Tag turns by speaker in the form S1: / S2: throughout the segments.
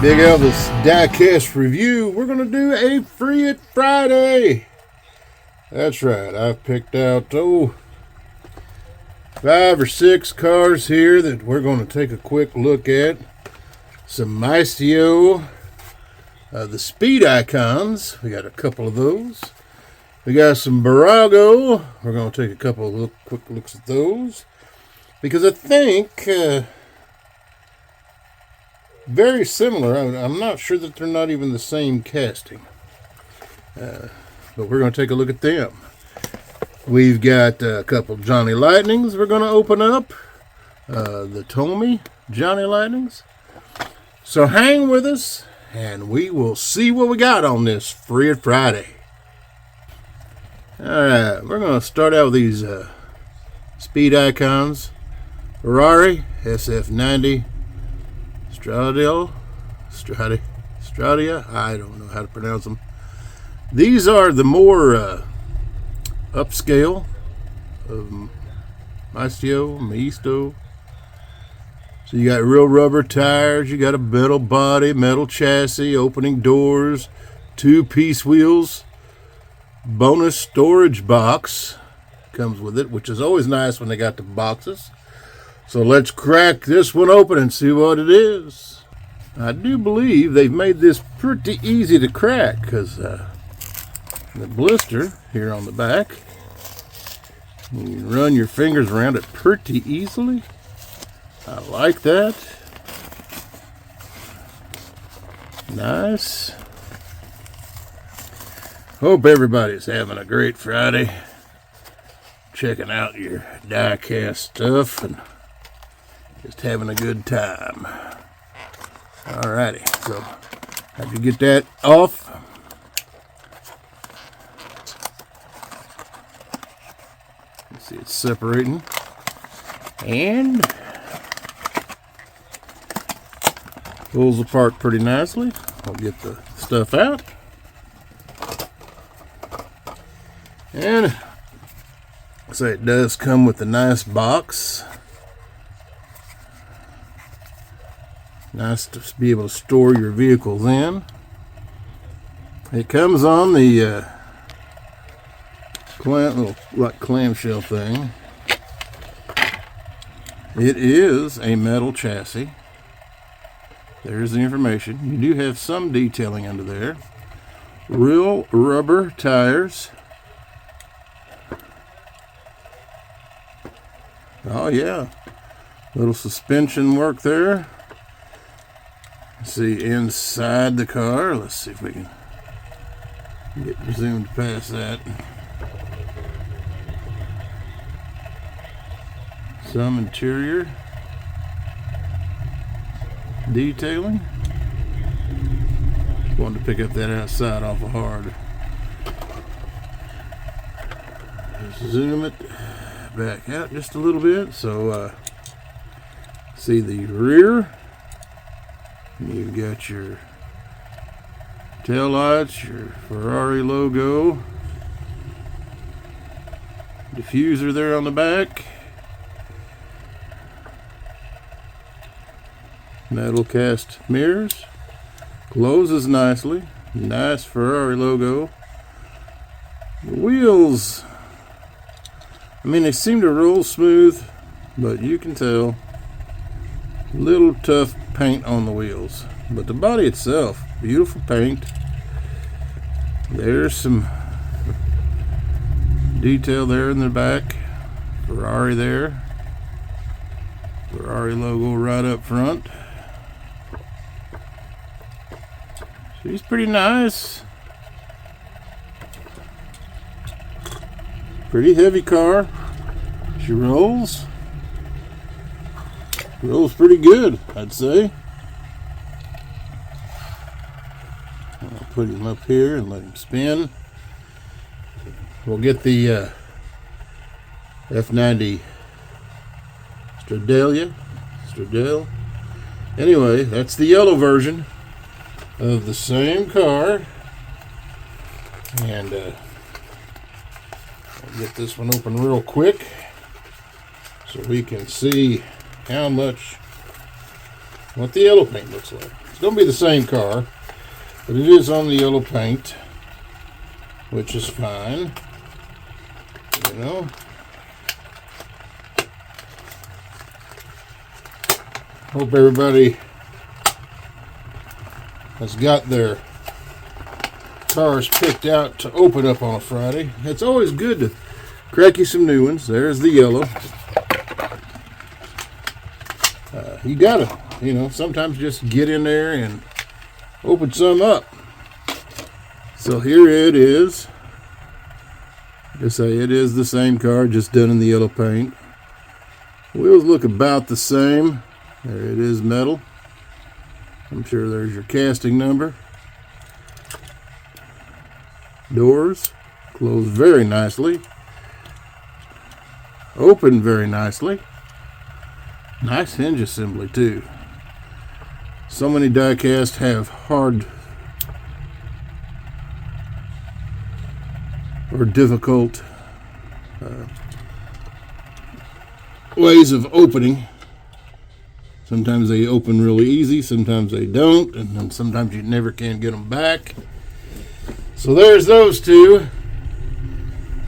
S1: Big Elvis Diecast review. We're going to do a Free It Friday. That's right. I've picked out, 5 or 6 cars here that we're going to take a quick look at. Some Maestro, the Speed Icons. We got a couple of those. We got some Barago. We're going to take a couple of quick looks at those. Because I think... very similar. I'm not sure that they're not even the same casting. But we're going to take a look at them. We've got a couple Johnny Lightnings we're going to open up. The Tommy Johnny Lightnings. So hang with us, and we will see what we got on this Free It Friday. Alright, we're going to start out with these Speed Icons. Ferrari SF90. Stradia, I don't know how to pronounce them. These are the more upscale of Maestro. So you got real rubber tires, you got a metal body, metal chassis, opening doors, 2-piece wheels, bonus storage box comes with it, which is always nice when they got the boxes. So let's crack this one open and see what it is. I do believe they've made this pretty easy to crack because the blister here on the back, you can run your fingers around it pretty easily. I like that. Nice. Hope everybody's having a great Friday. Checking out your diecast stuff and just having a good time. Alrighty, so how'd you get that off? You see it's separating. And pulls apart pretty nicely. I'll get the stuff out. And so it does come with a nice box. Nice to be able to store your vehicles in. It comes on the little like clamshell thing. It is a metal chassis. There's the information. You do have some detailing under there. Real rubber tires. Oh yeah, little suspension work there. See inside the car. Let's see if we can get zoomed past that. Some interior detailing. Wanted to pick up that outside awful hard. Just zoom it back out just a little bit. So see the rear. You've got your tail lights, your Ferrari logo, diffuser there on the back, metal cast mirrors, closes nicely, nice Ferrari logo. The wheels, I mean, they seem to roll smooth, but you can tell little tough paint on the wheels, but the body itself, beautiful paint. There's some detail there in the back. Ferrari there. Ferrari logo right up front. She's pretty nice. Pretty heavy car. She rolls. Rolls pretty good, I'd say. I'll put him up here and let him spin. We'll get the F90 Stradale. Anyway, that's the yellow version of the same car. And I'll get this one open real quick so we can see how much, what the yellow paint looks like. It's going to be the same car, but it is on the yellow paint, which is fine. You know. Hope everybody has got their cars picked out to open up on a Friday. It's always good to crack you some new ones. There's the yellow. You gotta, sometimes just get in there and open some up. So here it is. Just say it is the same car, just done in the yellow paint. Wheels look about the same. There it is, metal. I'm sure there's your casting number. Doors close very nicely. Open very nicely. Nice hinge assembly too. So many diecast have hard or difficult ways of opening. Sometimes they open really easy, sometimes they don't, and then sometimes you never can get them back. So there's those two.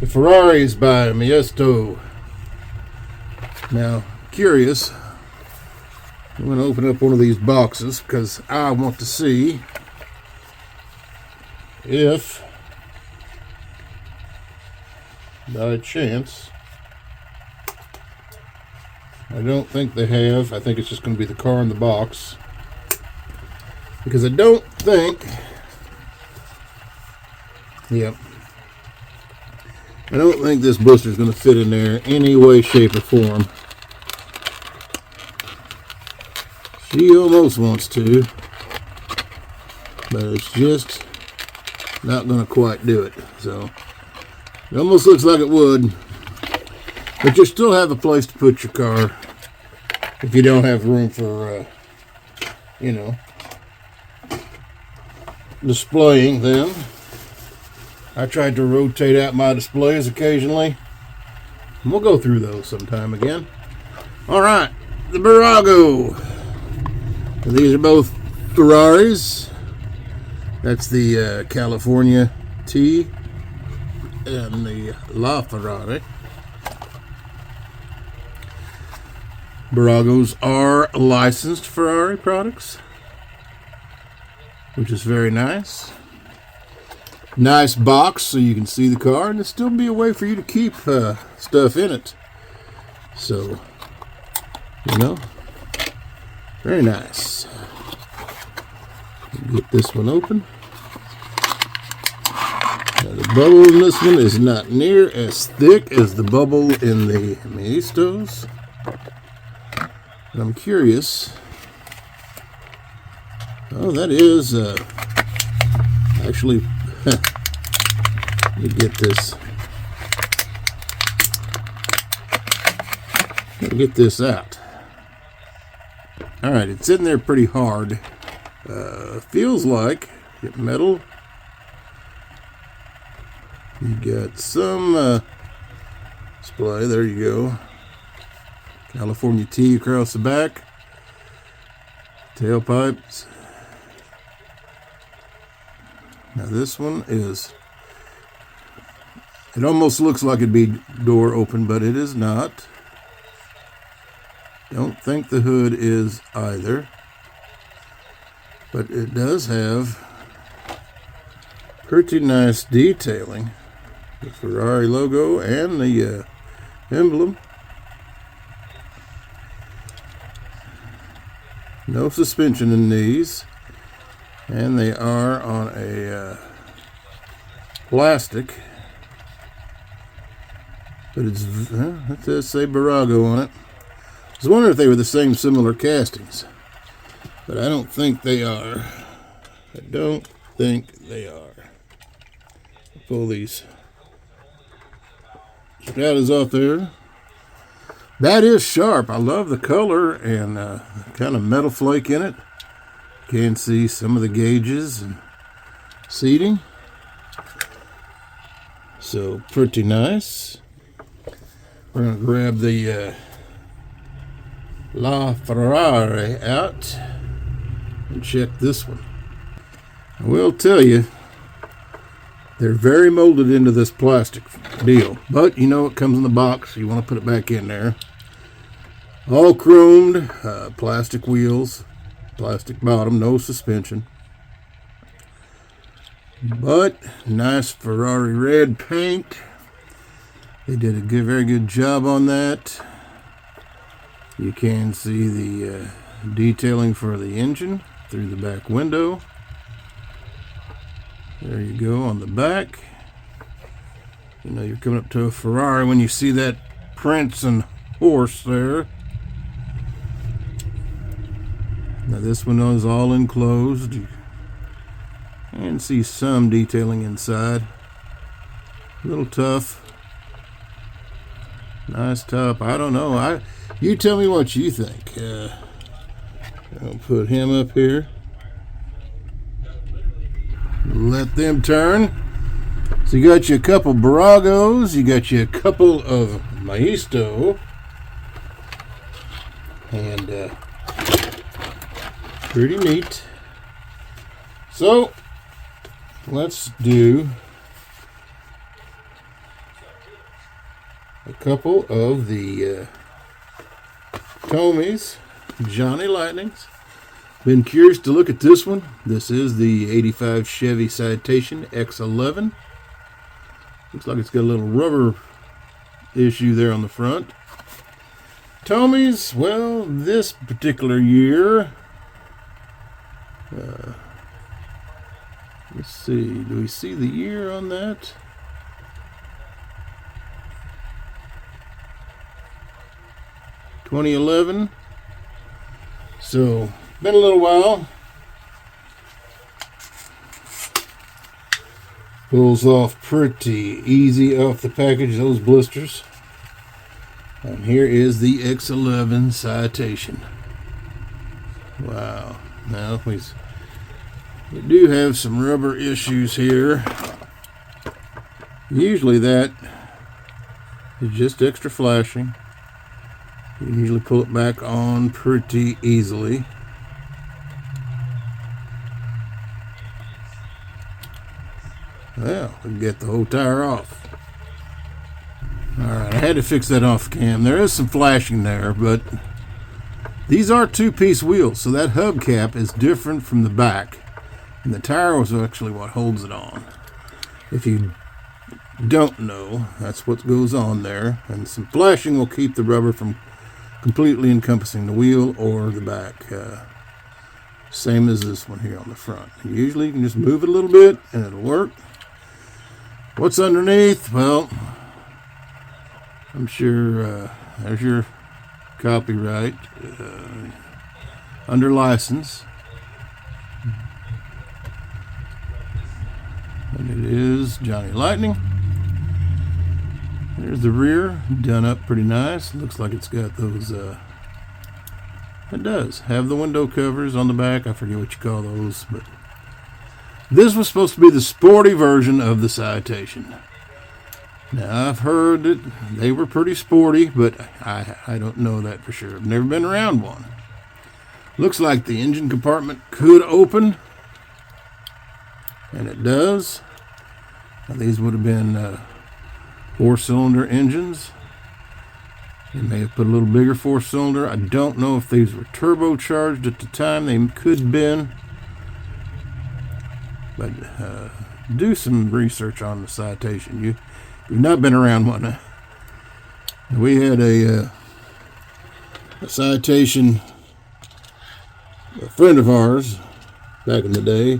S1: The Ferraris by Miesto. Now, curious, I'm going to open up one of these boxes because I want to see if, by chance, I don't think they have. I think it's just going to be the car in the box. Because I don't think... Yep. I don't think this booster is going to fit in there any way, shape, or form. She almost wants to. But it's just not going to quite do it. So, it almost looks like it would. But you still have a place to put your car if you don't have room for, displaying them. I tried to rotate out my displays occasionally. And we'll go through those sometime again. All right, the Virago. These are both Ferraris. That's the California T and the La Ferrari. Viragos are licensed Ferrari products, which is very nice. Nice box so you can see the car, and there'll still be a way for you to keep stuff in it. So, very nice. Get this one open. Now, the bubble in this one is not near as thick as the bubble in the Maestos. I'm curious. Oh, that is actually. Let me get this. Let me get this out. All right, it's in there pretty hard. Feels like metal. You got some display. There you go. California T across the back. Tailpipes. Now this one is, it almost looks like it'd be door open, but it is not. Don't think the hood is either. But it does have pretty nice detailing. The Ferrari logo and the emblem. No suspension in these, and they are on a plastic, but it does say Virago on it. I was wondering if they were the same similar castings, but I don't think they are. I don't think they are. I'll pull these stratas off there. That is sharp. I love the color and kind of metal flake in it. You can see some of the gauges and seating. So pretty nice. We're going to grab the La Ferrari out. and check this one. I will tell you, they're very molded into this plastic deal. But, you know, it comes in the box. You want to put it back in there. All chromed, plastic wheels, plastic bottom, no suspension. But, nice Ferrari red paint. They did a very good job on that. You can see the detailing for the engine through the back window. There you go on the back. You know you're coming up to a Ferrari when you see that prince and horse there. Now this one is all enclosed. You can see some detailing inside. A little tough. Nice top. I don't know. You tell me what you think. I'll put him up here. Let them turn. So you got you a couple Baragos, you got you a couple of Maisto, and pretty neat. So let's do a couple of the Tomies, Johnny Lightnings. Been curious to look at this one. This is the 85 Chevy Citation X11. Looks like it's got a little rubber issue there on the front. Tomies, well, this particular year, let's see, do we see the year on that? (2011). So, been a little while. Pulls off pretty easy off the package, those blisters. And here is the X11 Citation. Wow. Now, we do have some rubber issues here. Usually that is just extra flashing. You can usually pull it back on pretty easily. Well, we can get the whole tire off. Alright, I had to fix that off cam. There is some flashing there, but these are two-piece wheels, so that hubcap is different from the back. And the tire was actually what holds it on. If you don't know, that's what goes on there. And some flashing will keep the rubber from completely encompassing the wheel or the back. Same as this one here on the front. Usually you can just move it a little bit and it'll work. What's underneath? Well, I'm sure there's your copyright under license. And it is Johnny Lightning. There's the rear, done up pretty nice. Looks like it's got those, it does have the window covers on the back. I forget what you call those, but this was supposed to be the sporty version of the Citation. Now, I've heard that they were pretty sporty, but I don't know that for sure. I've never been around one. Looks like the engine compartment could open, and it does. Now, these would have been four-cylinder engines. They may have put a little bigger four-cylinder. I don't know if these were turbocharged at the time. They could have been. But do some research on the Citation. You've not been around one. We had a Citation, a friend of ours back in the day,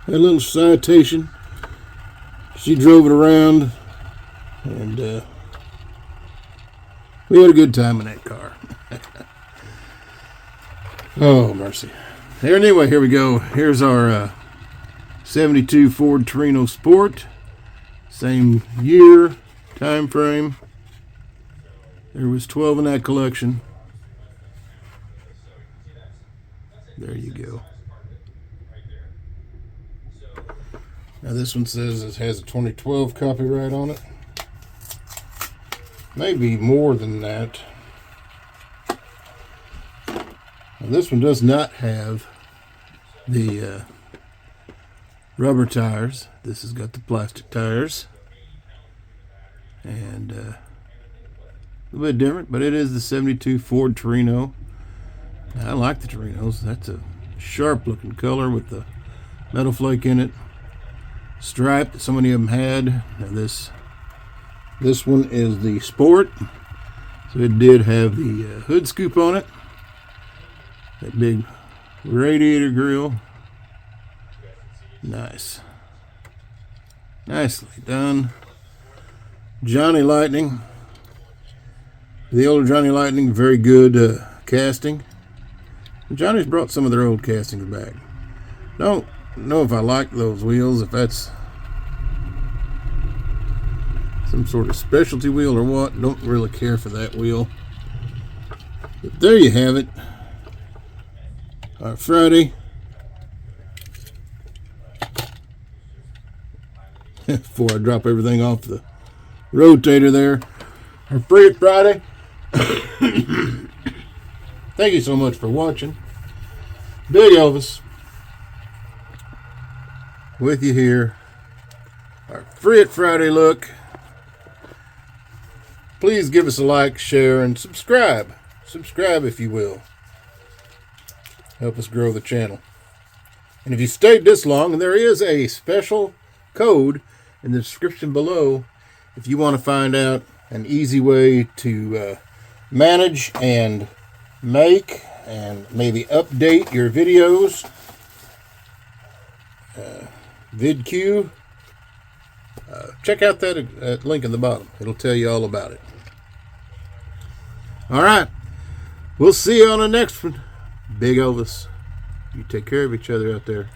S1: had a little Citation. She drove it around, and we had a good time in that car. Oh, mercy. Anyway, here we go. Here's our 72 Ford Torino Sport. Same year, time frame. There was 12 in that collection. There you go. Now this one says it has a 2012 copyright on it. Maybe more than that. Now this one does not have the rubber tires. This has got the plastic tires. And a little bit different, but it is the 72 Ford Torino. I like the Torinos. That's a sharp looking color with the metal flake in it. Stripe that so many of them had. Now this one is the Sport. So it did have the hood scoop on it. That big radiator grill. Nice. Nicely done. Johnny Lightning. The older Johnny Lightning, very good casting. Johnny's brought some of their old castings back. Don't know if I like those wheels, if that's some sort of specialty wheel or what. Don't really care for that wheel. But there you have it. Our Friday. Before I drop everything off the rotator there. Our Free Friday. Thank you so much for watching. Big Elvis with you here. Our Free Friday look. Please give us a like, share, and subscribe. Subscribe if you will. Help us grow the channel. And if you stayed this long, and there is a special code in the description below if you want to find out an easy way to manage and make and maybe update your videos. vidiq. Check out that link in the bottom. It'll tell you all about it. All right. We'll see you on the next one. Big Elvis. You take care of each other out there.